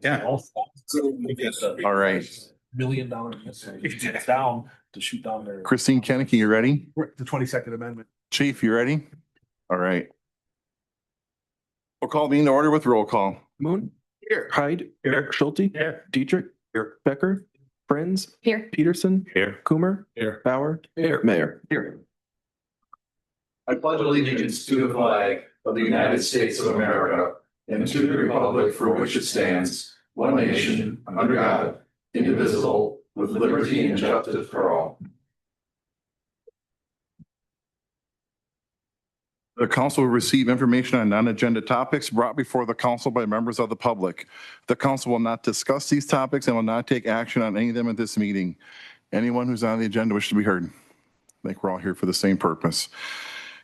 Yeah. All right. $1 million it's down to shoot down there. Christine Kennedy, you ready? The 22nd Amendment. Chief, you ready? All right. We'll call the meeting to order with roll call. Moon. Here. Hyde. Eric Schulte. Here. Dietrich. Here. Becker. Friends. Here. Peterson. Here. Coomer. Here. Bauer. Mayor. Here. I pledge allegiance to the flag of the United States of America and to the republic for which it stands, one nation, under God, indivisible, with liberty and justice for all. The council will receive information on non-agenda topics brought before the council by members of the public. The council will not discuss these topics and will not take action on any of them at this meeting. Anyone who's on the agenda wishes to be heard. I think we're all here for the same purpose.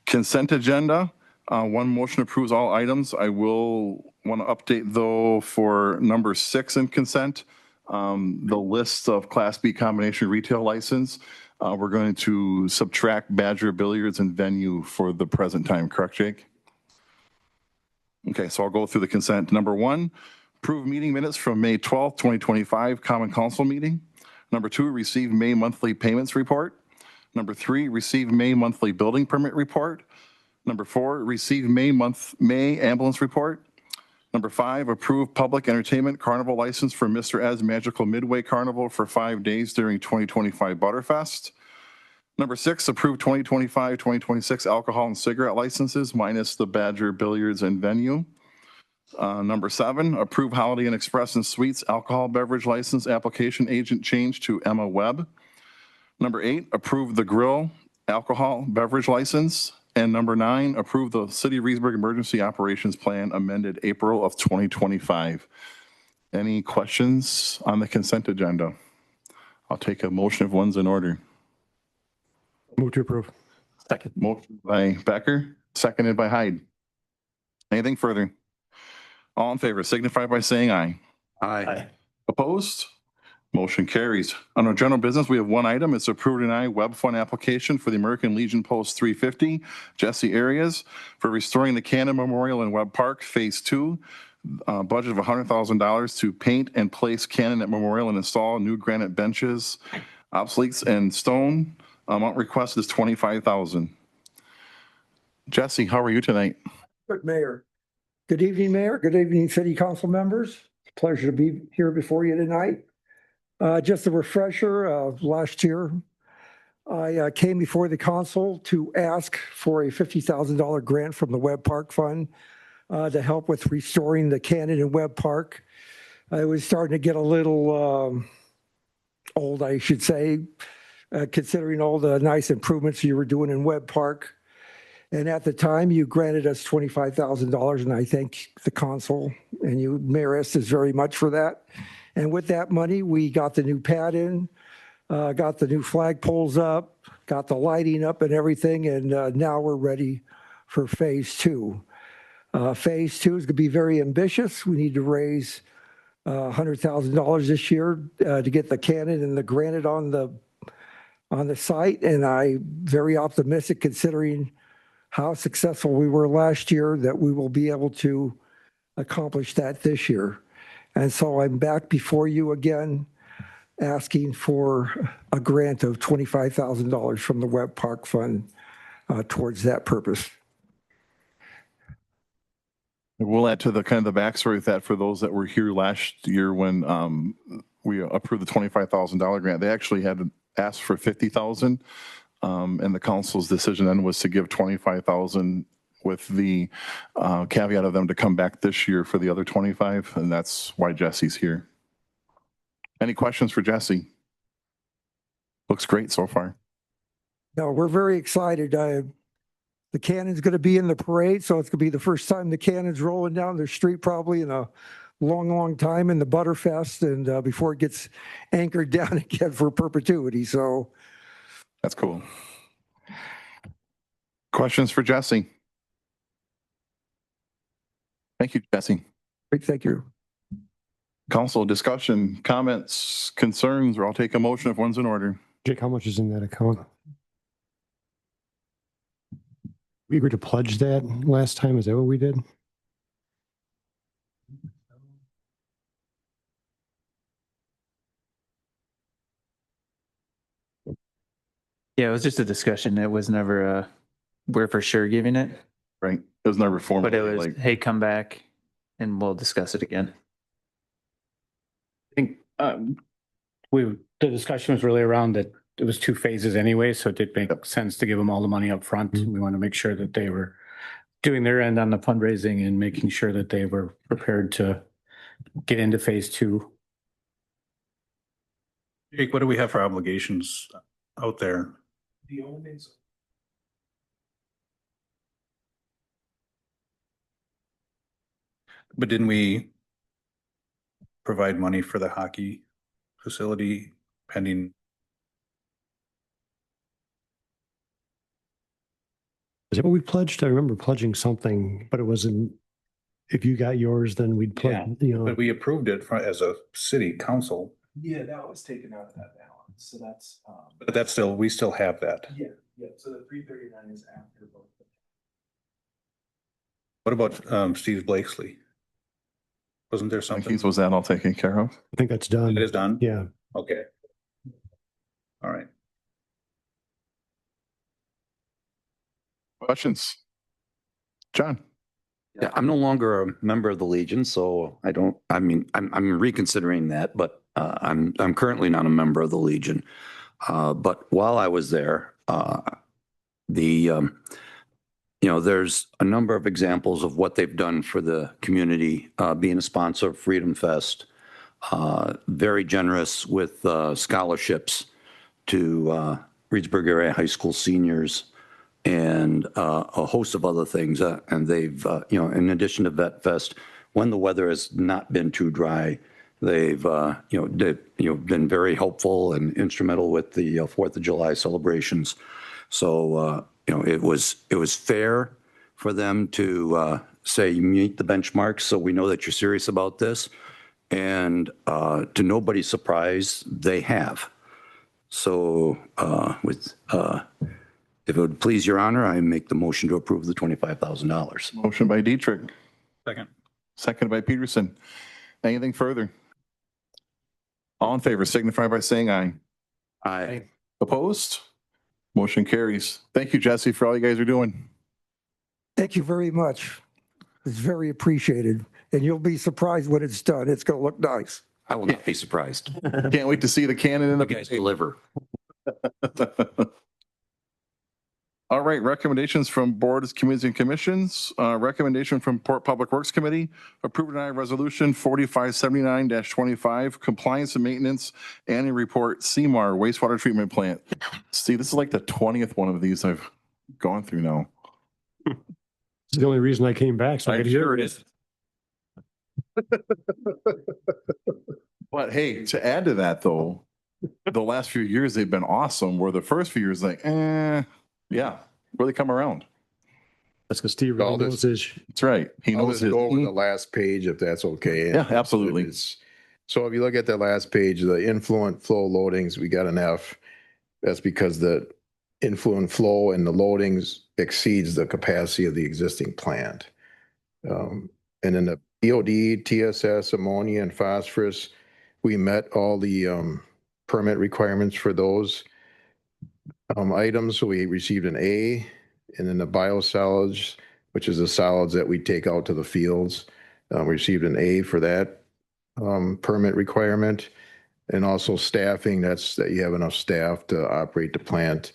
Consent agenda, one motion approves all items. I will want to update though for number 6 in consent, the list of Class B combination retail license. We're going to subtract Badger Billiards and Venue for the present time, correct, Jake? Okay, so I'll go through the consent. Number 1, approve meeting minutes from May 12th, 2025, Common Council meeting. Number 2, receive May monthly payments report. Number 3, receive May monthly building permit report. Number 4, receive May ambulance report. Number 5, approve public entertainment carnival license for Mr. Ed's Magical Midway Carnival for 5 days during 2025 Butterfest. Number 6, approve 2025-2026 alcohol and cigarette licenses minus the Badger Billiards and Venue. Number 7, approve Holiday Inn Express and Suites alcohol beverage license application agent change to Emma Webb. Number 8, approve the grill alcohol beverage license. And number 9, approve the City of Reedsburg Emergency Operations Plan amended April of 2025. Any questions on the consent agenda? I'll take a motion if one's in order. Move to approve. Second. Motion by Becker, seconded by Hyde. Anything further? All in favor signify by saying aye. Aye. Opposed? Motion carries. Under general business, we have one item. It's approved and web fund application for the American Legion Post 350, Jesse Areas, for restoring the Cannon Memorial in Webb Park, Phase 2. Budget of $100,000 to paint and place Cannon at Memorial and install new granite benches, obsoletes, and stone. Amount requested is $25,000. Jesse, how are you tonight? Good, Mayor. Good evening, Mayor. Good evening, City Council members. Pleasure to be here before you tonight. Just a refresher of last year, I came before the council to ask for a $50,000 grant from the Webb Park Fund to help with restoring the Cannon and Webb Park. I was starting to get a little old, I should say, considering all the nice improvements you were doing in Webb Park. And at the time, you granted us $25,000, and I thank the council and you, Mayor Estes, very much for that. And with that money, we got the new pad in, got the new flagpoles up, got the lighting up and everything, and now we're ready for Phase 2. Phase 2 is going to be very ambitious. We need to raise $100,000 this year to get the cannon and the granite on the site, and I'm very optimistic considering how successful we were last year that we will be able to accomplish that this year. And so I'm back before you again, asking for a grant of $25,000 from the Webb Park Fund towards that purpose. We'll add to the kind of the backstory of that for those that were here last year when we approved the $25,000 grant. They actually had asked for $50,000, and the council's decision then was to give $25,000 with the caveat of them to come back this year for the other 25, and that's why Jesse's here. Any questions for Jesse? Looks great so far. No, we're very excited. The cannon's going to be in the parade, so it's going to be the first time the cannon's rolling down the street probably in a long, long time in the Butterfest, and before it gets anchored down again for perpetuity. So that's cool. Questions for Jesse? Thank you, Jesse. Great, thank you. Council discussion, comments, concerns, or I'll take a motion if one's in order. Jake, how much is in that account? We agreed to pledge that last time. Is that what we did? Yeah, it was just a discussion. It was never we're for sure giving it, right? It was never but it formally was, like, hey, come back and we'll discuss it again. I think the discussion was really around that it was two phases anyway, so it did make sense to give them all the money up front. We want to make sure that they were doing their end on the fundraising and making sure that they were prepared to get into phase two. Jake, what do we have for obligations out there? But didn't we provide money for the hockey facility pending? Is that what we pledged? I remember pledging something, but it wasn't, if you got yours, then we'd pledge, you know. But we approved it as a city council, Yeah, that was taken out of that balance, so that's, but that's still, we still have that. yeah, so the 339 is after both. What about Steve Blakesley? Wasn't there something? was that all taken care of? I think that's done. It is done? Yeah. Okay. All right. Questions? John? Yeah, I'm no longer a member of the Legion, so I'm reconsidering that, but I'm currently not a member of the Legion. But while I was there, there's a number of examples of what they've done for the community, being a sponsor of Freedom Fest, very generous with scholarships to Reedsburg area high school seniors, and a host of other things. And they've, in addition to Vet Fest, when the weather has not been too dry, they've, been very helpful and instrumental with the 4th of July celebrations. So, it was fair for them to say, you meet the benchmarks, so we know that you're serious about this. And to nobody's surprise, they have. So if it would please your honor, I make the motion to approve the $25,000. Motion by Dietrich, Second. seconded by Peterson. Anything further? All in favor signify by saying aye. Aye. Opposed? Motion carries. Thank you, Jesse, for all you guys are doing. Thank you very much. It's very appreciated. And you'll be surprised when it's done. It's going to look nice. I will not be surprised. Can't wait to see the cannon in You guys deliver. All right, recommendations from boards, committees, and commissions. Recommendation from Port Public Works Committee, approve and deny resolution 4579-25, compliance and maintenance annual report, CMAR wastewater treatment plant. See, this is like the 20th one of these I've gone through now. It's the only reason I came back. So I I'm could hear sure it is. But hey, to add to that though, the last few years they've been awesome, where the first few years yeah, really come around. That's because Steve really All knows this- his. That's right. He I'll knows just his. go over the last page if that's okay. Yeah, absolutely. So if you look at the last page, the influent flow loadings, we got an F. That's because the influent flow and the loadings exceeds the capacity of the existing plant. And then the BOD, TSS, ammonia, and phosphorus, we met all the permit requirements for those items. So we received an A. And then the biosolids, which is the solids that we take out to the fields, we received an A for that permit requirement. And also staffing, that's that you have enough staff to operate the plant.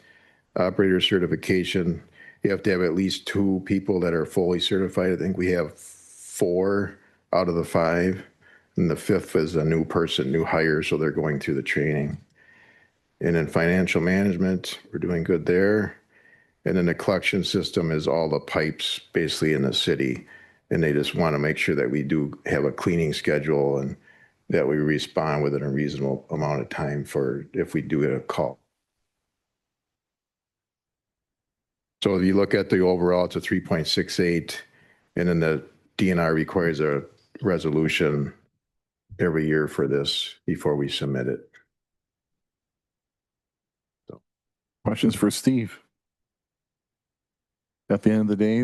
Operator certification, you have to have at least 2 people that are fully certified. I think we have 4 out of the 5. And the 5th is a new person, new hire, so they're going through the training. And then financial management, we're doing good there. And then the collection system is all the pipes basically in the city. And they just want to make sure that we do have a cleaning schedule and that we respond within a reasonable amount of time for if we do get a call. So if you look at the overall, it's a 3.68, and then the DNR requires a resolution every year for this before we submit it. Questions for Steve? At the end of the day,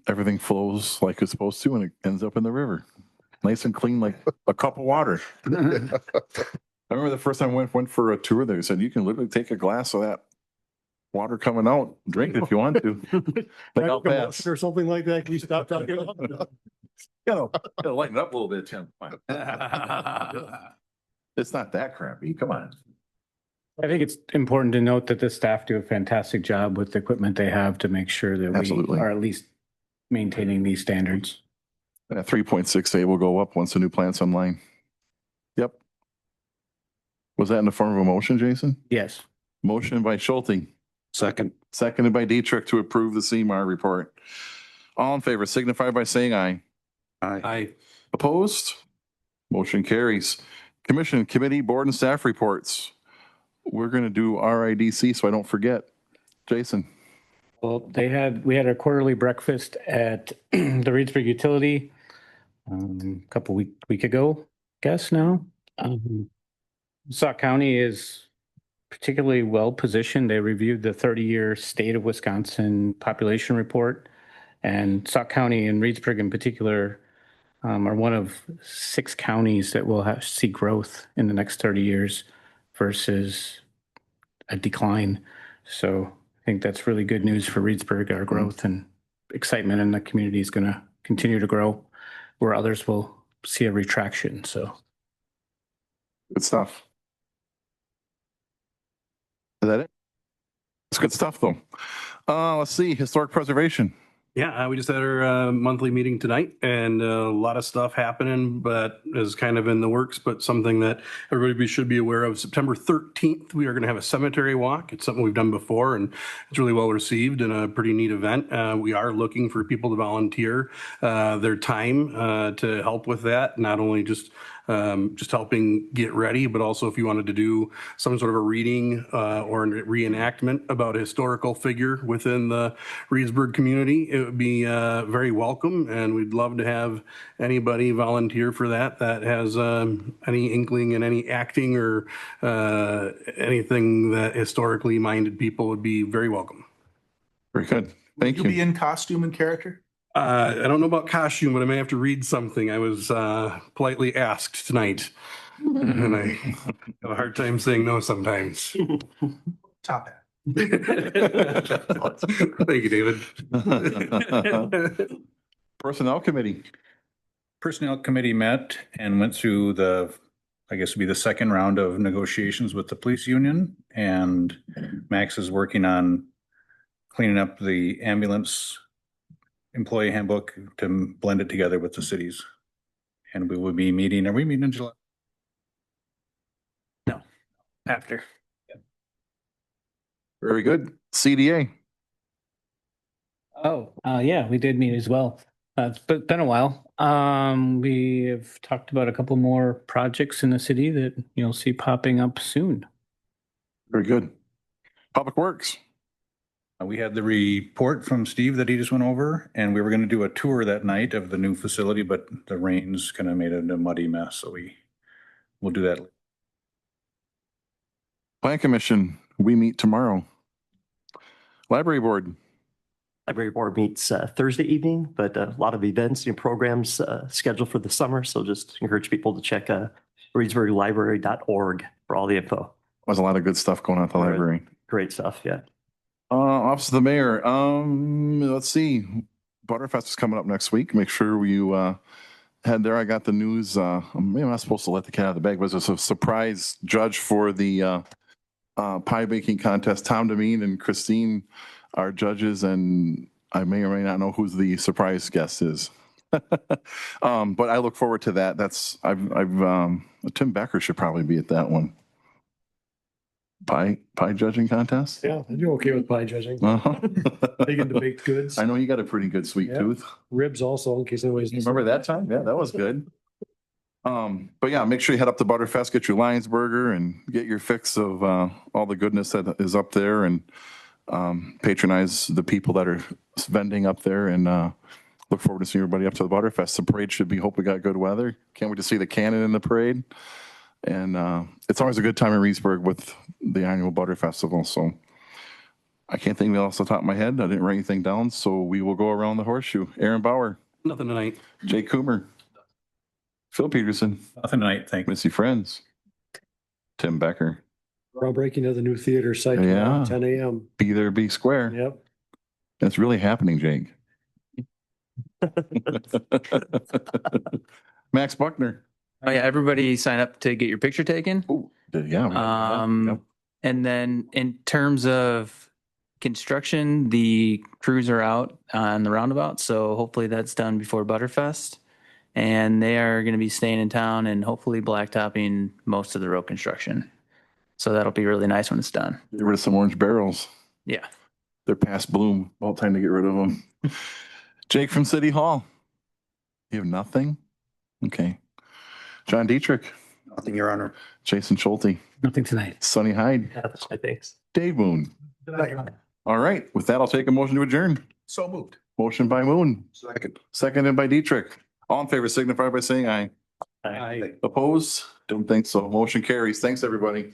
everything flows like it's supposed to and it ends up in the river. Nice and clean like a cup of water. I remember the first time I went for a tour there, they said you can literally take a glass of that Water coming out. Drink it if you want to. Think I'll pass. Or something like that. Can you stop talking about it? Gotta lighten up a little bit, Tim. It's not that crappy. Come on. I think it's important to note that the staff do a fantastic job with the equipment they have to make sure that we Absolutely. are at least maintaining these standards. That 3.68 will go up once the new plant's online. Yep. Was that in the form of a motion, Jason? Yes. Motion by Schulte, Second. seconded by Dietrich to approve the CMAR report. All in favor signify by saying aye. Aye. Opposed? Motion carries. Commission, committee, board, and staff reports. We're going to do RIDC, so I don't forget. Jason. Well, we had a quarterly breakfast at the Reedsburg Utility a couple week ago, guess now. Sauk County is particularly well positioned. They reviewed the 30-year state of Wisconsin population report, and Sauk County and Reedsburg in particular are one of 6 counties that will see growth in the next 30 years versus a decline. So I think that's really good news for Reedsburg. Our growth and excitement in the community is going to continue to grow, where others will see a retraction. So Good stuff. Is that it? It's good stuff, though. Let's see, historic preservation. Yeah, we just had our monthly meeting tonight and a lot of stuff happening, but is kind of in the works, but something that everybody should be aware of. September 13th, we are going to have a cemetery walk. It's something we've done before and it's really well received and a pretty neat event. We are looking for people to volunteer their time to help with that, not only just helping get ready, but also if you wanted to do some sort of a reading or a reenactment about a historical figure within the Reedsburg community, it would be very welcome. And we'd love to have anybody volunteer for that has any inkling in any acting or anything that historically minded people would be very welcome. Very good. Thank Will you be you. in costume and character? I don't know about costume, but I may have to read something. I was politely asked tonight, and I have a hard time saying no sometimes. Top hat. Thank you, David. Personnel committee. Personnel committee met and went through I guess it'd be the second round of negotiations with the police union, and Max is working on cleaning up the ambulance employee handbook to blend it together with the cities. And we will be meeting, are we meeting in July? No, after. Very good. CDA. Oh, yeah, we did meet as well. It's been a while. We have talked about a couple more projects in the city that you'll see popping up soon. Very good. Public Works. We had the report from Steve that he just went over, and we were going to do a tour that night of the new facility, but the rains kind of made it a muddy mess. So we'll do that. Plan Commission, we meet tomorrow. Library Board. Library Board meets Thursday evening, but a lot of events and programs scheduled for the summer. So just encourage people to check reedsburglibrary.org for all the info. There's a lot of good stuff going on at the library. Great stuff, yeah. Office of the Mayor. Let's see. Butterfest is coming up next week. Make sure you head there. I got the news. Maybe I'm not supposed to let the cat out of the bag, but there's a surprise judge for the pie baking contest. Tom Demeen and Christine are judges, and I may or may not know who the surprise guest is. But I look forward to that. Tim Becker should probably be at that one. Pie judging contest? Yeah, I do okay with pie judging. Uh-huh. Bacon to baked goods. I know you got a pretty good sweet Yeah. tooth. Ribs also, in case anybody's. Remember that time? Yeah, that was good. But yeah, make sure you head up to Butterfest, get your Lions Burger, and get your fix of all the goodness that is up there, and patronize the people that are vending up there, and look forward to seeing everybody up to the Butterfest. The parade should be, hope we got good weather. Can't wait to see the cannon in the parade. And it's always a good time in Reedsburg with the annual Butter Festival. So I can't think of else off the top of my head. I didn't write anything down. So we will go around the horseshoe. Aaron Bauer. Nothing tonight. Jay Coomer. Phil Peterson. Nothing tonight, thank you. Missy Friends. Tim Becker. Groundbreaking of the new theater site tomorrow, Yeah. 10 a.m. Be there, be square. Yep. It's really happening, Jake. Max Buckner. Oh yeah, everybody sign up to get your picture taken. Oh, yeah. we got that. Yep. And then in terms of construction, the crews are out on the roundabout, so hopefully that's done before Butterfest. And they are going to be staying in town and hopefully blacktopping most of the road construction. So that'll be really nice when it's done. Get rid of some orange barrels. Yeah. They're past bloom. About time to get rid of them. Jake from City Hall. You have nothing? Okay. John Dietrich. Nothing, Your Honor. Jason Schulte. Nothing tonight. Sonny Hyde. Yeah, that's my thanks. Dave Moon. All right. With that, I'll take a motion to adjourn. So moved. Motion by Moon. Second. Seconded by Dietrich. All in favor signify by saying aye. Aye. Opposed? Don't think so. Motion carries. Thanks, everybody.